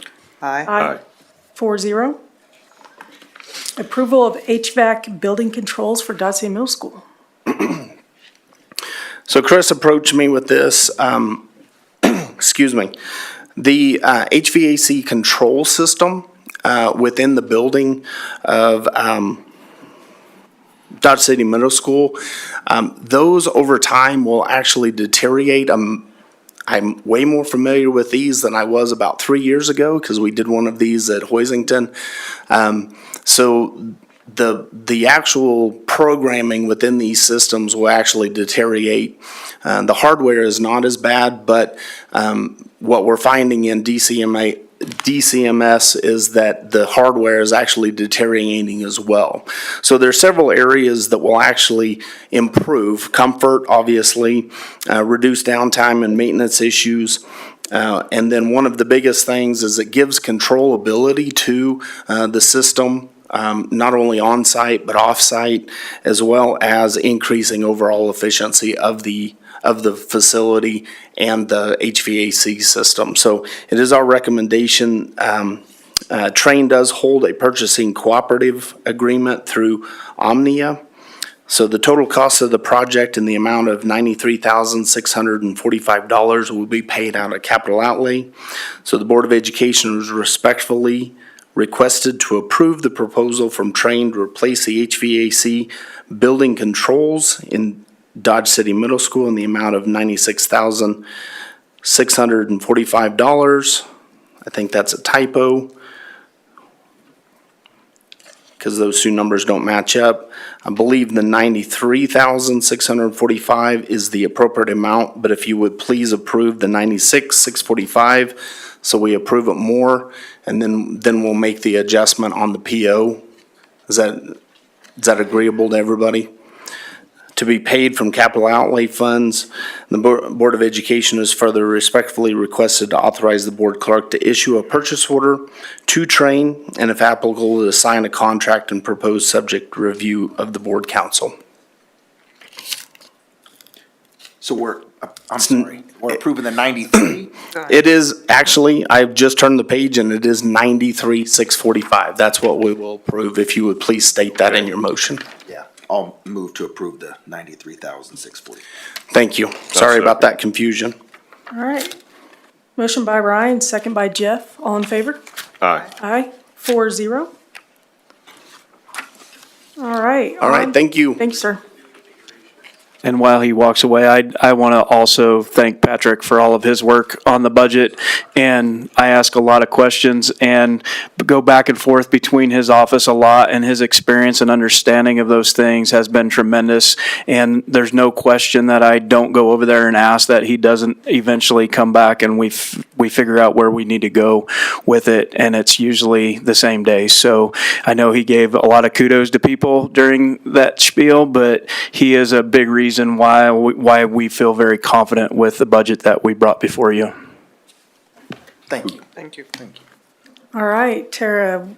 Aye. 4-0. Approval of HVAC building controls for Dodge City Middle School. So Chris approached me with this, excuse me. The HVAC control system within the building of Dodge City Middle School, those over time will actually deteriorate. I'm way more familiar with these than I was about 3 years ago because we did one of these at Hoisington. So the actual programming within these systems will actually deteriorate. The hardware is not as bad, but what we're finding in DCMS is that the hardware is actually deteriorating as well. So there are several areas that will actually improve. Comfort, obviously, reduce downtime and maintenance issues. And then one of the biggest things is it gives controllability to the system, not only on-site but off-site, as well as increasing overall efficiency of the facility and the HVAC system. So it is our recommendation. Trane does hold a purchasing cooperative agreement through Omnia. So the total cost of the project in the amount of $93,645 will be paid out of capital outlay. So the Board of Education is respectfully requested to approve the proposal from Trane to replace the HVAC building controls in Dodge City Middle School in the amount of $96,645. I think that's a typo because those two numbers don't match up. I believe the $93,645 is the appropriate amount, but if you would please approve the $96,645 so we approve it more, and then we'll make the adjustment on the PO. Is that agreeable to everybody? To be paid from capital outlay funds. The Board of Education is further respectfully requested to authorize the board clerk to issue a purchase order to Trane, and if applicable, to sign a contract and propose subject review of the board council. So we're approving the 93? It is, actually, I've just turned the page and it is 93,645. That's what we will approve, if you would please state that in your motion. Yeah, I'll move to approve the 93,640. Thank you. Sorry about that confusion. All right. Motion by Ryan, second by Jeff, all in favor? Aye. Aye. 4-0. All right. All right, thank you. Thank you, sir. And while he walks away, I want to also thank Patrick for all of his work on the budget. And I ask a lot of questions and go back and forth between his office a lot, and his experience and understanding of those things has been tremendous. And there's no question that I don't go over there and ask that he doesn't eventually come back and we figure out where we need to go with it. And it's usually the same day. So I know he gave a lot of kudos to people during that spiel, but he is a big reason why we feel very confident with the budget that we brought before you. Thank you. Thank you. All right, Tara,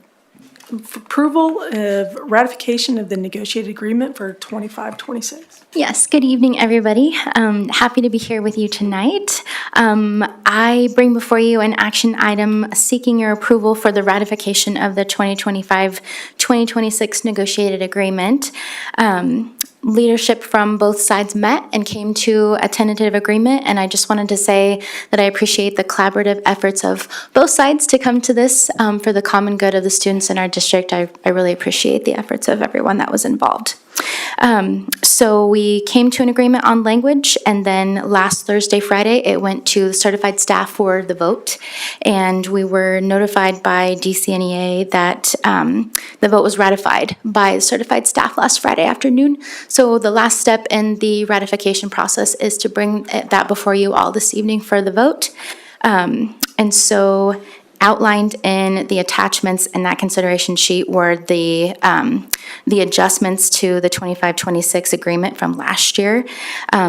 approval of ratification of the negotiated agreement for 25-26. Yes, good evening, everybody. Happy to be here with you tonight. I bring before you an action item seeking your approval for the ratification of the 2025-2026 negotiated agreement. Leadership from both sides met and came to a tentative agreement, and I just wanted to say that I appreciate the collaborative efforts of both sides to come to this for the common good of the students in our district. I really appreciate the efforts of everyone that was involved. So we came to an agreement on language, and then last Thursday, Friday, it went to certified staff for the vote, and we were notified by DCNEA that the vote was ratified by certified staff last Friday afternoon. So the last step in the ratification process is to bring that before you all this evening for the vote. And so Outlined in the attachments in that consideration sheet were the adjustments to the 25-26 agreement from last year.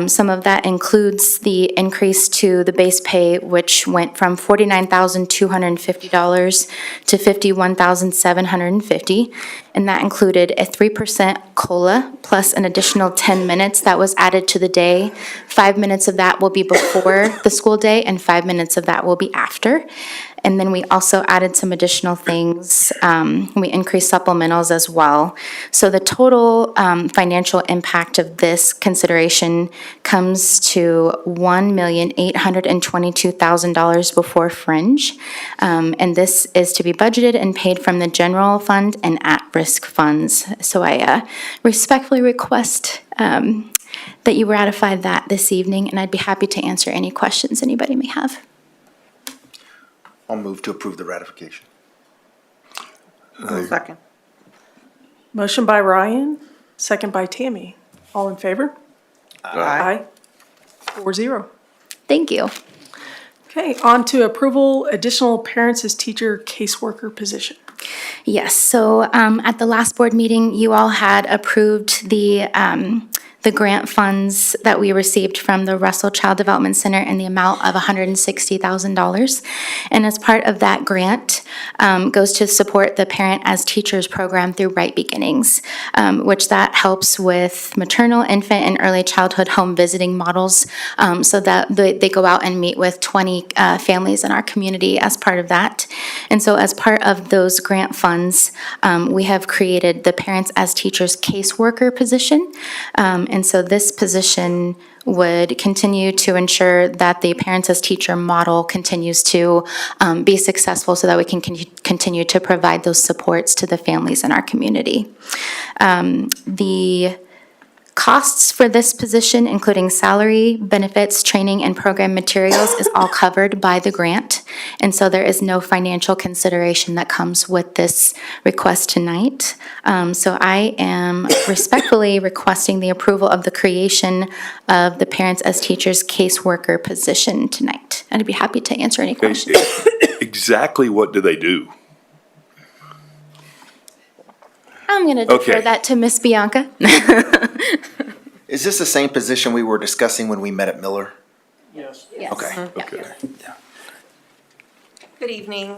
Some of that includes the increase to the base pay, which went from $49,250 to $51,750. And that included a 3% COLA plus an additional 10 minutes that was added to the day. 5 minutes of that will be before the school day and 5 minutes of that will be after. And then we also added some additional things. We increased supplementals as well. So the total financial impact of this consideration comes to $1,822,000 before fringe. And this is to be budgeted and paid from the general fund and at-risk funds. So I respectfully request that you ratify that this evening, and I'd be happy to answer any questions anybody may have. I'll move to approve the ratification. Second. Motion by Ryan, second by Tammy. All in favor? Aye. 4-0. Thank you. Okay, on to approval, additional parents as teacher caseworker position. Yes, so at the last board meeting, you all had approved the grant funds that we received from the Russell Child Development Center in the amount of $160,000. And as part of that grant, goes to support the Parent as Teachers program through Bright Beginnings, which that helps with maternal, infant, and early childhood home visiting models, so that they go out and meet with 20 families in our community as part of that. And so as part of those grant funds, we have created the Parents as Teachers caseworker position. And so this position would continue to ensure that the Parents as Teacher model continues to be successful so that we can continue to provide those supports to the families in our community. The costs for this position, including salary, benefits, training, and program materials, is all covered by the grant. And so there is no financial consideration that comes with this request tonight. So I am respectfully requesting the approval of the creation of the Parents as Teachers caseworker position tonight. And I'd be happy to answer any questions. Exactly what do they do? I'm going to defer Okay. that to Miss Bianca. Is this the same position we were discussing when we met at Miller? Yes. Okay. Okay. Good evening.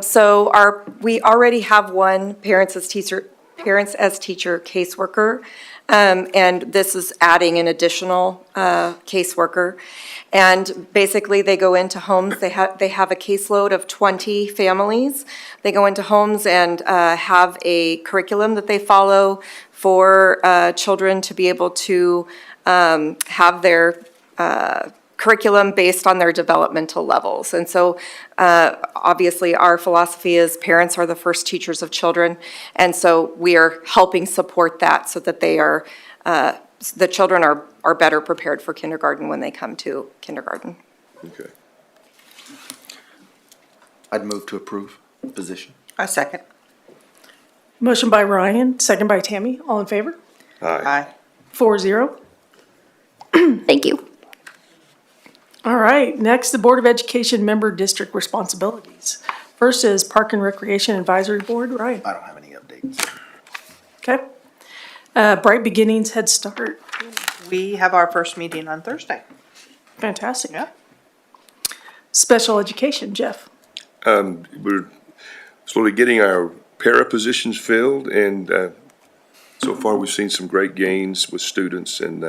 So we already have one Parents as Teacher caseworker, and this is adding an additional caseworker. And basically, they go into homes. They have a caseload of 20 families. They go into homes and have a curriculum that they follow for children to be able to have their curriculum based on their developmental levels. And so obviously our philosophy is parents are the first teachers of children. And so we are helping support that so that they are, the children are better prepared for kindergarten when they come to kindergarten. Okay. I'd move to approve the position. A second. Motion by Ryan, second by Tammy. All in favor? Aye. 4-0. Thank you. All right, next, the Board of Education member district responsibilities. First is Park and Recreation Advisory Board. Ryan? I don't have any updates. Okay. Bright Beginnings Head Start. We have our first meeting on Thursday. Fantastic. Yeah. Special Education, Jeff. We're slowly getting our para positions filled, and so far we've seen some great gains with students and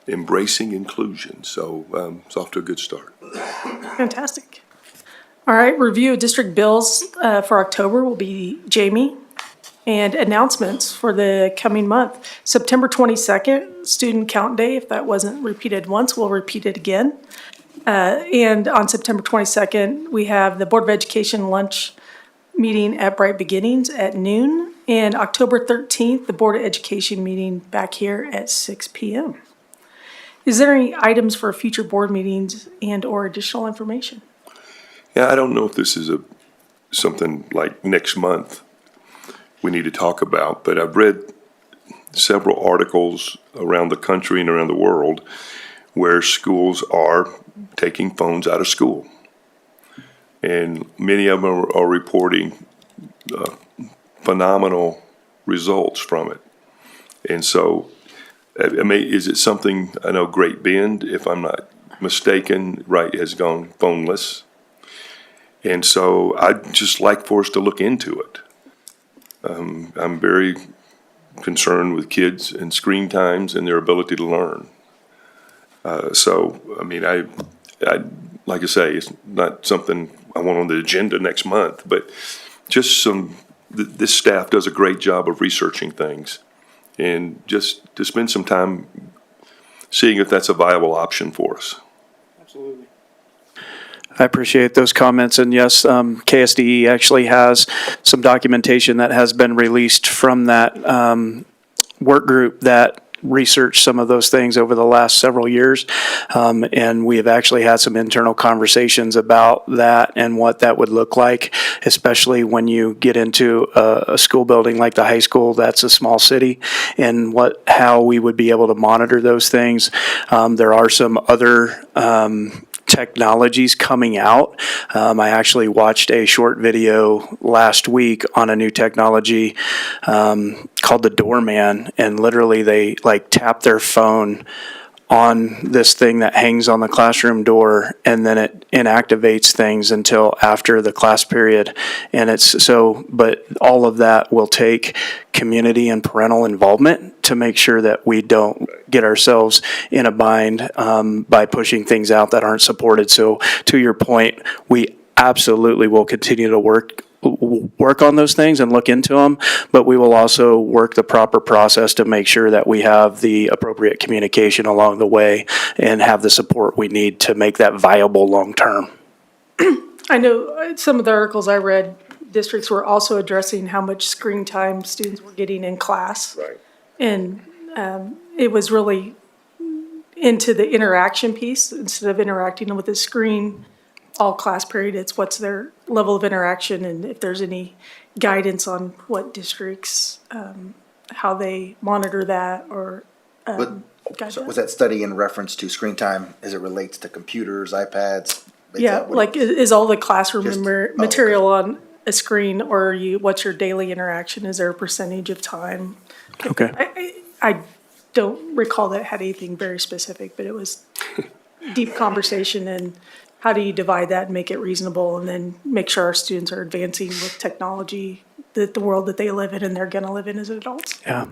embracing inclusion. So it's off to a good start. Fantastic. All right, review of district bills for October will be Jamie. And announcements for the coming month. September 22nd, Student Count Day. If that wasn't repeated once, we'll repeat it again. And on September 22nd, we have the Board of Education lunch meeting at Bright Beginnings at noon. And October 13th, the Board of Education meeting back here at 6 p.m. Is there any items for future board meetings and or additional information? Yeah, I don't know if this is something like next month we need to talk about, but I've read several articles around the country and around the world where schools are taking phones out of school. And many of them are reporting phenomenal results from it. And so, I mean, is it something, I know Great Bend, if I'm not mistaken, right, has gone phoneless. And so I'd just like for us to look into it. I'm very concerned with kids and screen times and their ability to learn. So, I mean, I, like I say, it's not something I want on the agenda next month, but just this staff does a great job of researching things. And just to spend some time seeing if that's a viable option for us. Absolutely. I appreciate those comments, and yes, KSDE actually has some documentation that has been released from that work group that researched some of those things over the last several years, and we have actually had some internal conversations about that and what that would look like, especially when you get into a school building like the high school. That's a small city, and how we would be able to monitor those things. There are some other technologies coming out. I actually watched a short video last week on a new technology called the Doorman, and literally they like tap their phone on this thing that hangs on the classroom door, and then it inactivates things until after the class period. And but all of that will take community and parental involvement to make sure that we don't get ourselves in a bind by pushing things out that aren't supported. So to your point, we absolutely will continue to work on those things and look into them, but we will also work the proper process to make sure that we have the appropriate communication along the way and have the support we need to make that viable long term. I know some of the articles I read, districts were also addressing how much screen time students were getting in class. Right. And it was really into the interaction piece. Instead of interacting with the screen all class period, it's what's their level of interaction, and if there's any guidance on what districts, how they monitor that or guide So that. was that study in reference to screen time as it relates to computers, iPads? Yeah, like is all the classroom Just- material on a screen, or what's your daily interaction? Is there a percentage of time? Okay. I don't recall that it had anything very specific, but it was deep conversation, and how do you divide that and make it reasonable, and then make sure our students are advancing with technology, that the world that they live in and they're gonna live in as adults. Yeah.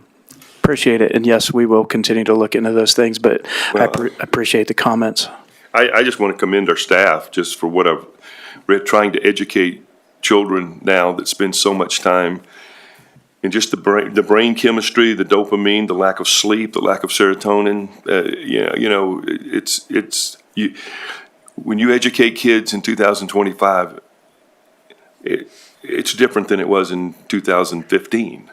Appreciate it. And yes, we will continue to look into those things, but I appreciate the comments. I just want to commend our staff just for what I've read, trying to educate children now that spend so much time in just the brain chemistry, the dopamine, the lack of sleep, the lack of serotonin. When you educate kids in 2025, it's different than it was in 2015.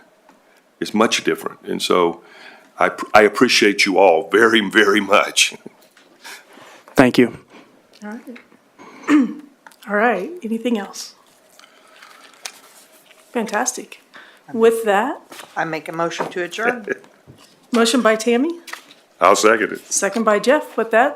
It's much different. And so I appreciate you all very, very much. Thank you. All right. All right, anything else? Fantastic. With that, I make a motion to adjourn. motion by Tammy, I'll second it. second by Jeff. With that,